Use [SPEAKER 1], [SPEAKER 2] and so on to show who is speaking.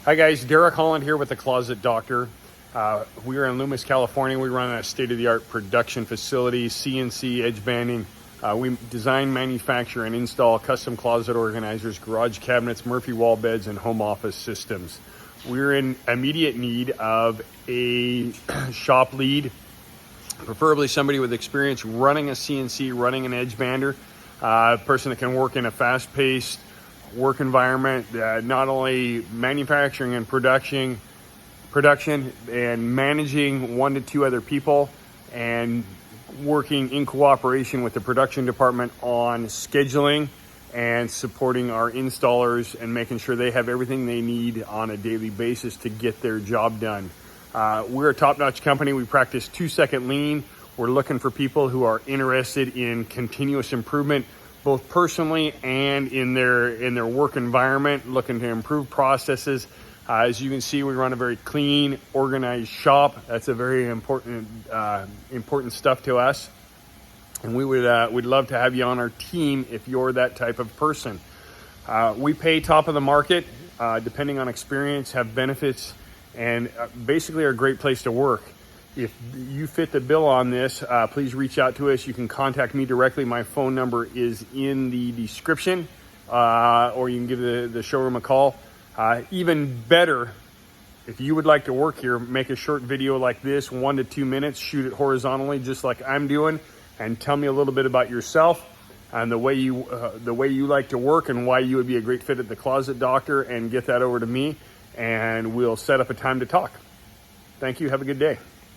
[SPEAKER 1] Hi guys, Derek Holland here with the Closet Doctor. We are in Loomis, California. We run a state-of-the-art production facility, CNC edge banding. We design, manufacture, and install custom closet organizers, garage cabinets, Murphy wall beds, and home office systems. We're in immediate need of a shop lead, preferably somebody with experience running a CNC, running an edge bander, a person that can work in a fast-paced work environment, not only manufacturing and production and managing 1 to 2 other people and working in cooperation with the production department on scheduling and supporting our installers and making sure they have everything they need on a daily basis to get their job done. We're a top-notch company. We practice 2-second lean. We're looking for people who are interested in continuous improvement, both personally and in their work environment, looking to improve processes. As you can see, we run a very clean, organized shop. That's a very important stuff to us. And we'd love to have you on our team if you're that type of person. We pay top of the market, depending on experience, have benefits, and basically are a great place to work. If you fit the bill on this, please reach out to us. You can contact me directly. My phone number is in the description, or you can give the showroom a call. Even better, if you would like to work here, make a short video like this, 1 to 2 minutes, shoot it horizontally just like I'm doing, and tell me a little bit about yourself and the way you like to work and why you would be a great fit at the Closet Doctor, and get that over to me, and we'll set up a time to talk. Thank you. Have a good day.